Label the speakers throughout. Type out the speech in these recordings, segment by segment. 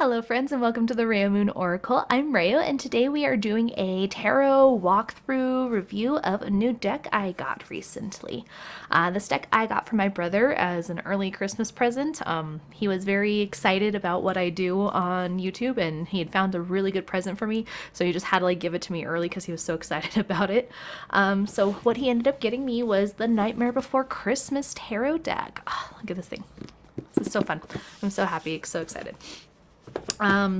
Speaker 1: Hello friends and welcome to the RaoMoon Oracle. I'm Rao and today we are doing a tarot walkthrough review of a new deck I got recently. This deck I got from my brother as an early Christmas present. He was very excited about what I do on YouTube and he had found a really good present for me, so he just had to give it to me early because he was so excited about it. So what he ended up getting me was the Nightmare Before Christmas tarot deck. Oh, look at this thing. This is so fun. I'm so happy, so excited.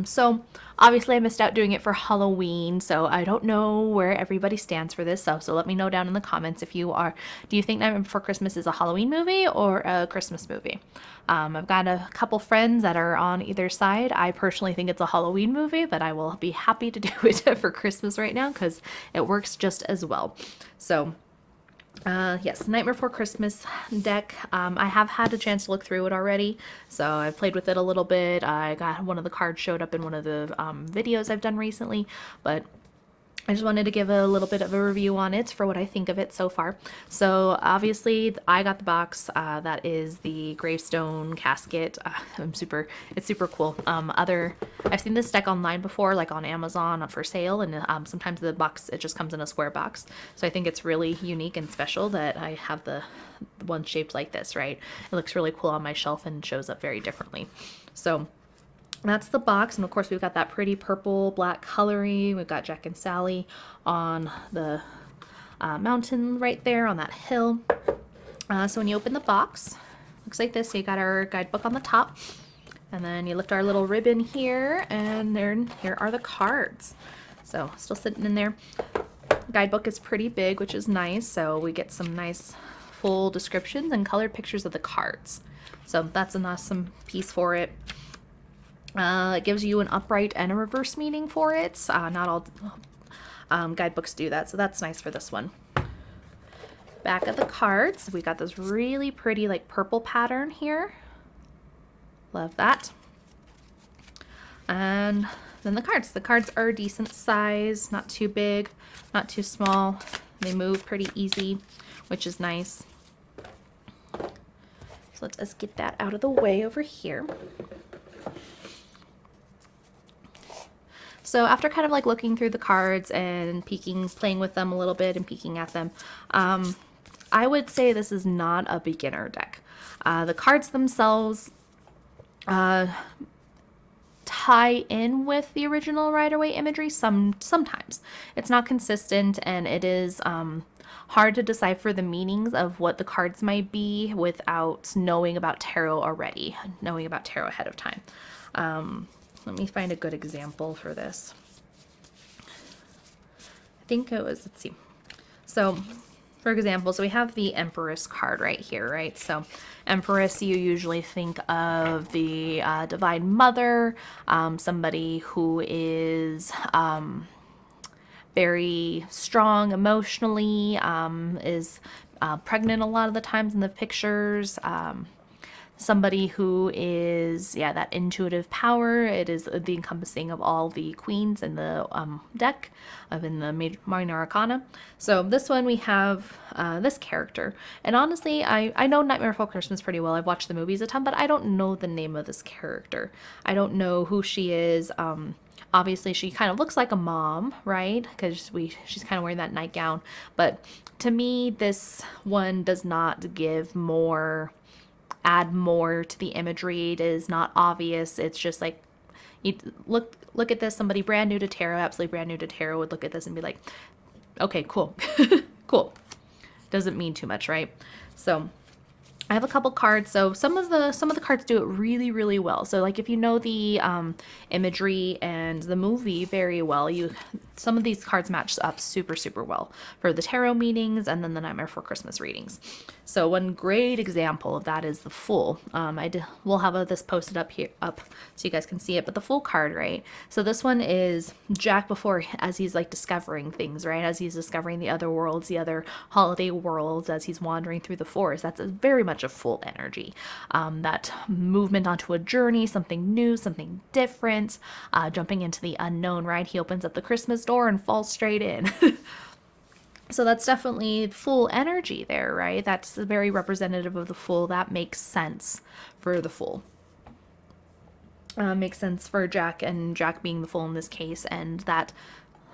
Speaker 1: So obviously I missed out doing it for Halloween, so I don't know where everybody stands for this. So let me know down in the comments if you are, do you think Nightmare Before Christmas is a Halloween movie or a Christmas movie? I've got a couple friends that are on either side. I personally think it's a Halloween movie, but I will be happy to do it for Christmas right now because it works just as well. So yes, Nightmare Before Christmas deck. I have had a chance to look through it already, so I've played with it a little bit. I got one of the cards showed up in one of the videos I've done recently, but I just wanted to give a little bit of a review on it for what I think of it so far. So obviously I got the box that is the gravestone casket. It's super cool. I've seen this deck online before, like on Amazon for sale, and sometimes the box, it just comes in a square box. So I think it's really unique and special that I have the one shaped like this, right? It looks really cool on my shelf and shows up very differently. So that's the box, and of course we've got that pretty purple black coloring. We've got Jack and Sally on the mountain right there on that hill. So when you open the box, looks like this. So you got our guidebook on the top, and then you lift our little ribbon here, and here are the cards. So still sitting in there. Guidebook is pretty big, which is nice, so we get some nice full descriptions and colored pictures of the cards. So that's an awesome piece for it. It gives you an upright and a reverse meaning for it. Not all guidebooks do that, so that's nice for this one. Back of the cards, we got this really pretty purple pattern here. Love that. And then the cards. The cards are a decent size, not too big, not too small. They move pretty easy, which is nice. So let's just get that out of the way over here. So after kind of looking through the cards and playing with them a little bit and peeking at them, I would say this is not a beginner deck. The cards themselves tie in with the original Rider-Waite imagery sometimes. It's not consistent, and it is hard to decipher the meanings of what the cards might be without knowing about tarot already, knowing about tarot ahead of time. Let me find a good example for this. I think it was, let's see. So, for example, so we have the Empress card right here, right? So, Empress, you usually think of the Divine Mother, somebody who is very strong emotionally, is pregnant a lot of the times in the pictures. Somebody who is, that intuitive power. It is the encompassing of all the queens in the deck in the Minor Arcana. So this one we have this character. And honestly, I know Nightmare Before Christmas pretty well. I've watched the movies a ton, but I don't know the name of this character. I don't know who she is. Obviously, she kind of looks like a mom, right? Because she's kind of wearing that nightgown. But to me, this one does not add more to the imagery. It is not obvious. It's just you look at this, somebody brand new to tarot, absolutely brand new to tarot would look at this and be like, okay, cool. Cool. Doesn't mean too much, right? So I have a couple cards. So some of the cards do it really, really well. So if you know the imagery and the movie very well, some of these cards match up super, super well for the tarot meanings and then the Nightmare Before Christmas readings. So one great example of that is the Fool. We'll have this posted up so you guys can see it, but the Fool card, right? So this one is Jack before, as he's discovering things, right? As he's discovering the other worlds, the other holiday worlds, as he's wandering through the forest. That's very much a Fool energy. That movement onto a journey, something new, something different, jumping into the unknown, right? He opens up the Christmas door and falls straight in. So that's definitely Fool energy there, right? That's very representative of the Fool. That makes sense for the Fool. Makes sense for Jack, and Jack being the fool in this case, and that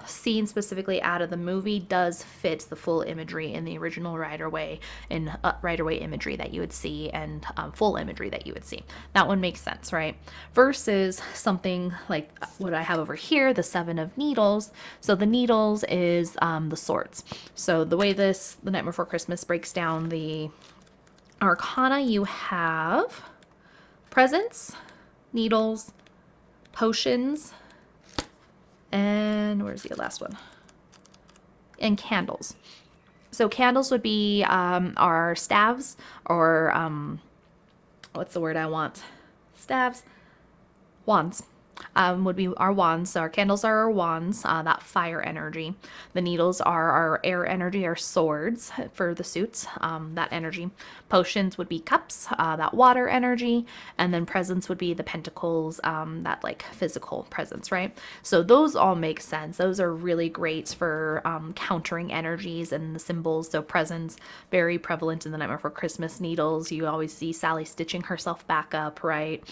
Speaker 1: scene specifically out of the movie does fit the full imagery in the original Rider-Waite and Rider-Waite imagery that you would see, and full imagery that you would see. That one makes sense, right? Versus something like what I have over here, the Seven of Needles. So the needles is the swords. So the way the Night Before Christmas breaks down the arcana, you have presents, needles, potions, and where's the last one? And candles. So candles would be our staves, or what's the word I want? Staves? Wands. Would be our wands. So our candles are our wands, that fire energy. The needles are our air energy, our swords for the suits, that energy. Potions would be cups, that water energy. And then presents would be the pentacles, that like physical presence, right? So those all make sense. Those are really great for countering energies and the symbols. So presents, very prevalent in the Night Before Christmas. Needles, you always see Sally stitching herself back up, right?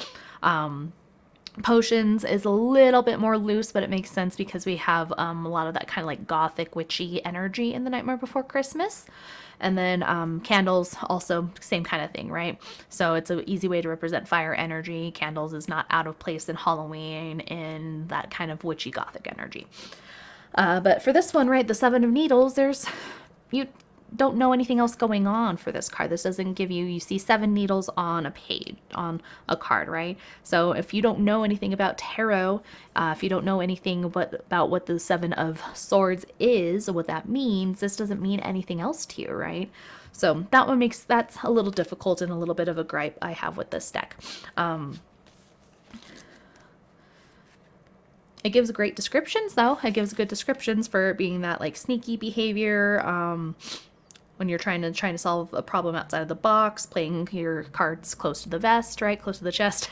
Speaker 1: Potions is a little bit more loose, but it makes sense because we have a lot of that kind of like gothic witchy energy in the Nightmare Before Christmas. And then candles, also same kind of thing, right? So it's an easy way to represent fire energy. Candles is not out of place in Halloween in that kind of witchy gothic energy. But for this one, right, the Seven of Needles, you don't know anything else going on for this card. This doesn't give you see 7 needles on a page, on a card, right? So if you don't know anything about tarot, if you don't know anything about what the 7 of Swords is, what that means, this doesn't mean anything else to you, right? So that's a little difficult and a little bit of a gripe I have with this deck. It gives great descriptions, though. It gives good descriptions for being that like sneaky behavior, when you're trying to solve a problem outside of the box, playing your cards close to the vest, right? Close to the chest.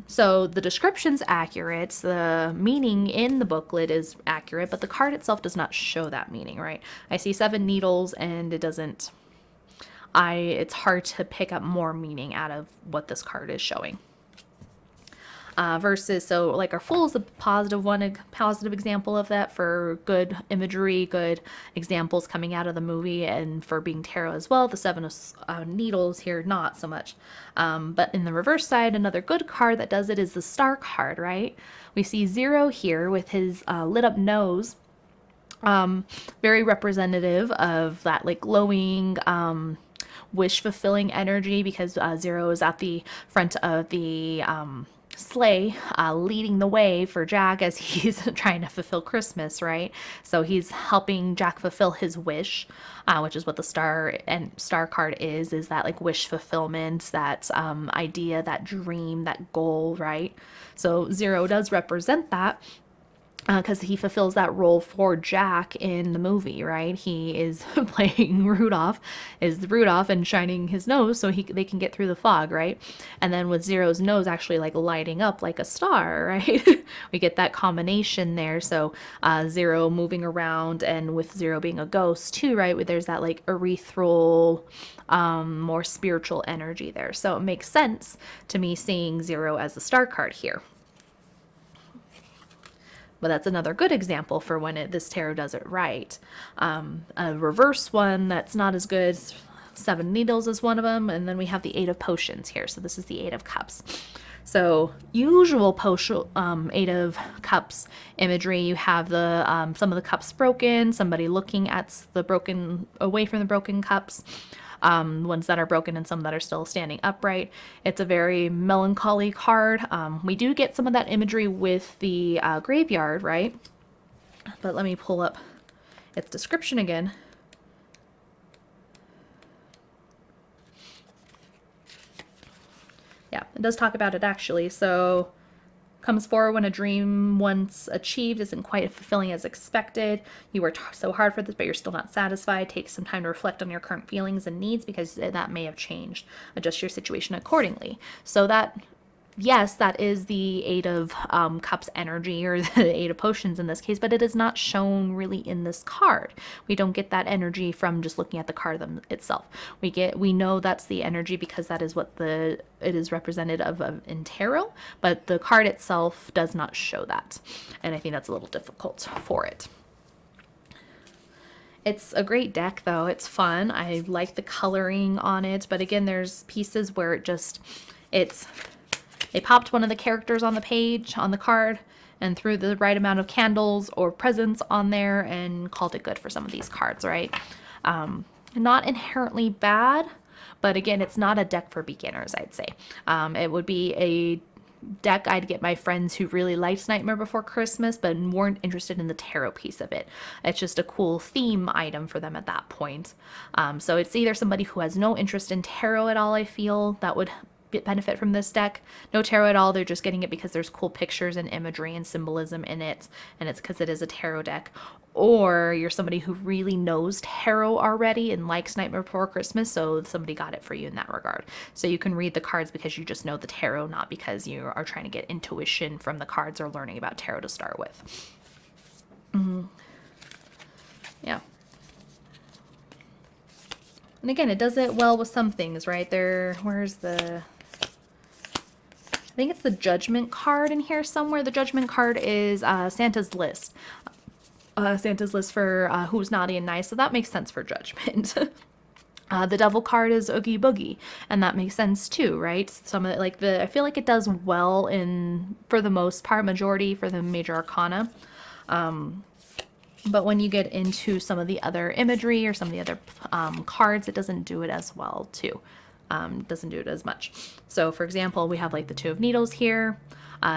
Speaker 1: So the description's accurate. The meaning in the booklet is accurate, but the card itself does not show that meaning, right? I see 7 needles and it's hard to pick up more meaning out of what this card is showing. Versus, so like our Fool is a positive example of that, for good imagery, good examples coming out of the movie, and for being tarot as well. The 7 of Needles here, not so much. But in the reverse side, another good card that does it is the Star card, right? We see Zero here with his lit up nose. Very representative of that like glowing, wish fulfilling energy, because Zero is at the front of the sleigh, leading the way for Jack as he's trying to fulfill Christmas, right? So he's helping Jack fulfill his wish, which is what the star card is that like wish fulfillment, that idea, that dream, that goal, right? So Zero does represent that, because he fulfills that role for Jack in the movie, right? He is playing Rudolph and shining his nose so they can get through the fog, right? And then with Zero's nose actually like lighting up like a star, right? We get that combination there. So Zero moving around, and with Zero being a ghost too, right? There's that like ethereal, more spiritual energy there. So it makes sense to me seeing Zero as the star card here. But that's another good example for when this tarot does it right. A reverse one that's not as good, 7 Needles is one of them, and then we have the 8 of Potions here. So this is the 8 of Cups. So usual potion, 8 of Cups imagery, you have the some of the cups broken, somebody looking at away from the broken cups. Ones that are broken and some that are still standing upright. It's a very melancholy card. We do get some of that imagery with the graveyard, right? But let me pull up its description again. Yeah, it does talk about it actually. So comes forward when a dream once achieved isn't quite fulfilling as expected. You worked so hard for this, but you're still not satisfied. Take some time to reflect on your current feelings and needs, because that may have changed. Adjust your situation accordingly. So that yes, that is the Eight of Cups energy, or the Eight of Potions in this case, but it is not shown really in this card. We don't get that energy from just looking at the card itself. We know that's the energy because that is what it is representative of in tarot, but the card itself does not show that, and I think that's a little difficult for it. It's a great deck though. It's fun. I like the coloring on it, but again, there's pieces where they popped one of the characters on the page, on the card, and threw the right amount of candles or presents on there and called it good for some of these cards, right? Not inherently bad, but again, it's not a deck for beginners, I'd say. It would be a deck I'd get my friends who really liked Nightmare Before Christmas but weren't interested in the tarot piece of it. It's just a cool theme item for them at that point. So it's either somebody who has no interest in tarot at all, I feel, that would benefit from this deck. No tarot at all, they're just getting it because there's cool pictures and imagery and symbolism in it, and it's because it is a tarot deck. Or you're somebody who really knows tarot already and likes Nightmare Before Christmas, so somebody got it for you in that regard. So you can read the cards because you just know the tarot, not because you are trying to get intuition from the cards or learning about tarot to start with. Yeah. And again, it does it well with some things, right? Where's the... I think it's the Judgment card in here somewhere. The Judgment card is Santa's list. Santa's list for who's naughty and nice, so that makes sense for Judgment. The Devil card is Oogie Boogie, and that makes sense too, right? Some of it, I feel like it does well for the most part, majority for the major arcana. But when you get into some of the other imagery or some of the other cards, it doesn't do it as well too. Doesn't do it as much. So for example, we have like the Two of Needles here,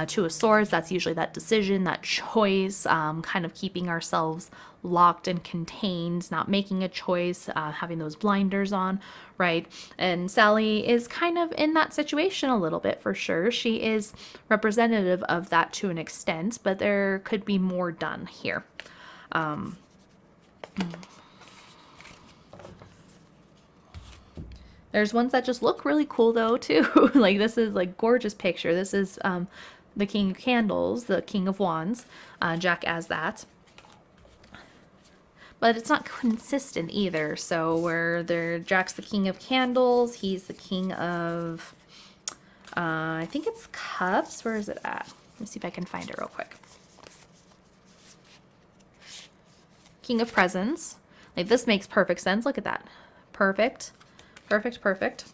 Speaker 1: Two of Swords, that's usually that decision, that choice, kind of keeping ourselves locked and contained, not making a choice, having those blinders on, right? And Sally is kind of in that situation a little bit for sure. She is representative of that to an extent, but there could be more done here. There's ones that just look really cool though too. Like this is like gorgeous picture. This is the King of Candles, the King of Wands, Jack as that. But it's not consistent either. So Jack's the King of Candles, he's the King of, I think it's Cups. Where is it at? Let me see if I can find it real quick. King of Presents. Like this makes perfect sense. Look at that. Perfect. Perfect, perfect.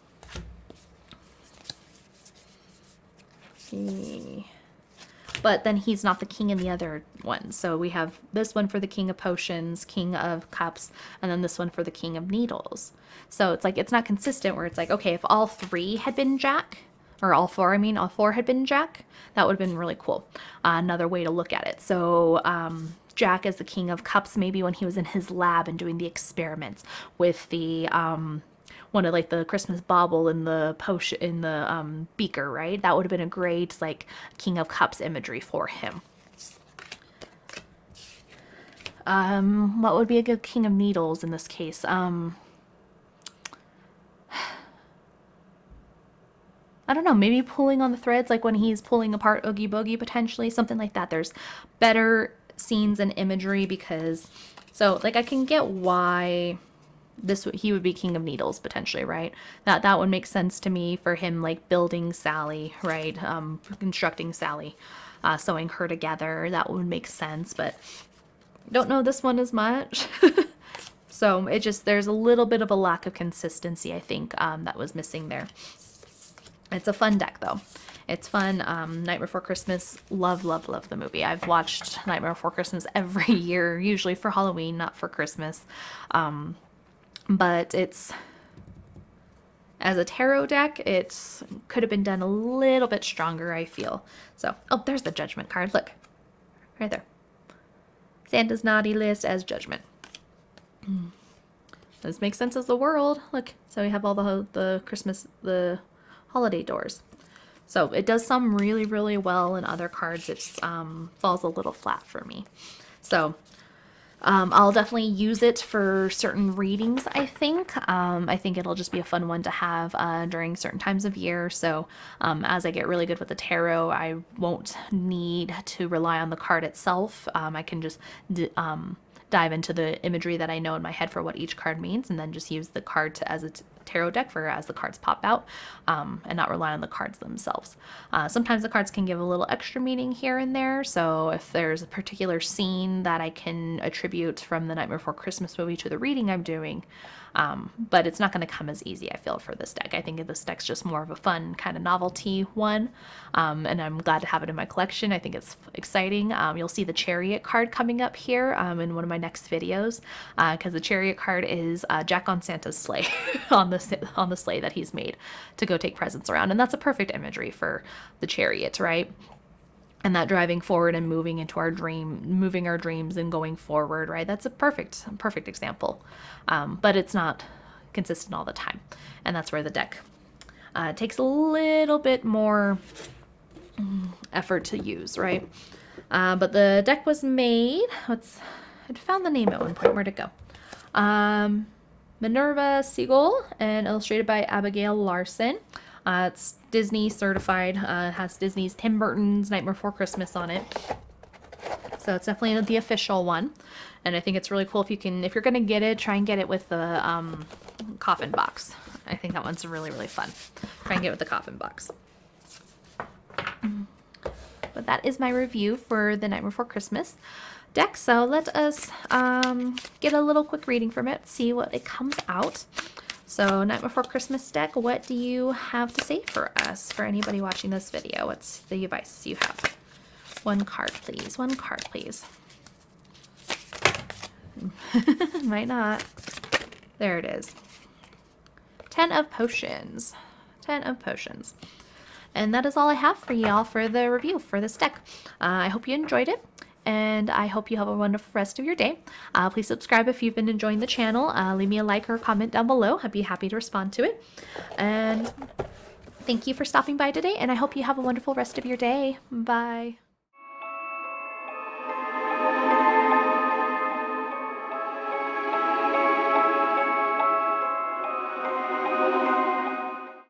Speaker 1: But then he's not the king in the other one. So we have this one for the King of Potions, King of Cups, and then this one for the King of Needles. So it's like, it's not consistent where it's like, okay, if all three had been Jack, or all four had been Jack, that would have been really cool. Another way to look at it. So, Jack as the King of Cups, maybe when he was in his lab and doing the experiments with the, one of like the Christmas bauble in the potion in the beaker, right? That would have been a great like King of Cups imagery for him. What would be a good King of Needles in this case? I don't know, maybe pulling on the threads, like when he's pulling apart Oogie Boogie, potentially, something like that. There's better scenes and imagery because, so like I can get why he would be King of Needles potentially, right? That would make sense to me for him, like building Sally, right? Constructing Sally, sewing her together. That would make sense, but don't know this one as much. So there's a little bit of a lack of consistency, I think, that was missing there. It's a fun deck though. It's fun. Night Before Christmas, love, love, love the movie. I've watched Nightmare Before Christmas every year, usually for Halloween, not for Christmas. But as a tarot deck, it could have been done a little bit stronger, I feel. So, oh, there's the Judgment card. Look, right there. Santa's naughty list as Judgment. This makes sense as the world. Look, so we have all the Christmas, the holiday doors. So it does some really, really well. In other cards, it falls a little flat for me. So I'll definitely use it for certain readings, I think. I think it'll just be a fun one to have during certain times of year. So as I get really good with the tarot, I won't need to rely on the card itself. I can just dive into the imagery that I know in my head for what each card means, and then just use the card as a tarot deck for as the cards pop out, and not rely on the cards themselves. Sometimes the cards can give a little extra meaning here and there, so if there's a particular scene that I can attribute from the Nightmare Before Christmas movie to the reading I'm doing, but it's not going to come as easy, I feel, for this deck. I think this deck's just more of a fun kind of novelty one, and I'm glad to have it in my collection. I think it's exciting. You'll see the Chariot card coming up here in one of my next videos, because the Chariot card is Jack on Santa's sleigh on the sleigh that he's made to go take presents around, and that's a perfect imagery for the Chariot, right? And that driving forward and moving into our moving our dreams and going forward, right? That's a perfect example. But it's not consistent all the time. And that's where the deck takes a little bit more effort to use, right? But the deck was made, I'd found the name at one point, where'd it go? Minerva Siegel and illustrated by Abigail Larson. It's Disney certified, has Disney's Tim Burton's Nightmare Before Christmas on it. So it's definitely the official one. And I think it's really cool if you're going to get it, try and get it with the coffin box. I think that one's really, really fun. Try and get it with the coffin box. But that is my review for the Nightmare Before Christmas deck. So let us get a little quick reading from it, see what it comes out. So Night Before Christmas deck, what do you have to say for us, for anybody watching this video? What's the advice you have? One card, please. One card, please. Might not. There it is. 10 of Potions. 10 of Potions. And that is all I have for y'all for the review for this deck. I hope you enjoyed it, and I hope you have a wonderful rest of your day. Please subscribe if you've been enjoying the channel. Leave me a like or a comment down below. I'd be happy to respond to it. And thank you for stopping by today, and I hope you have a wonderful rest of your day. Bye.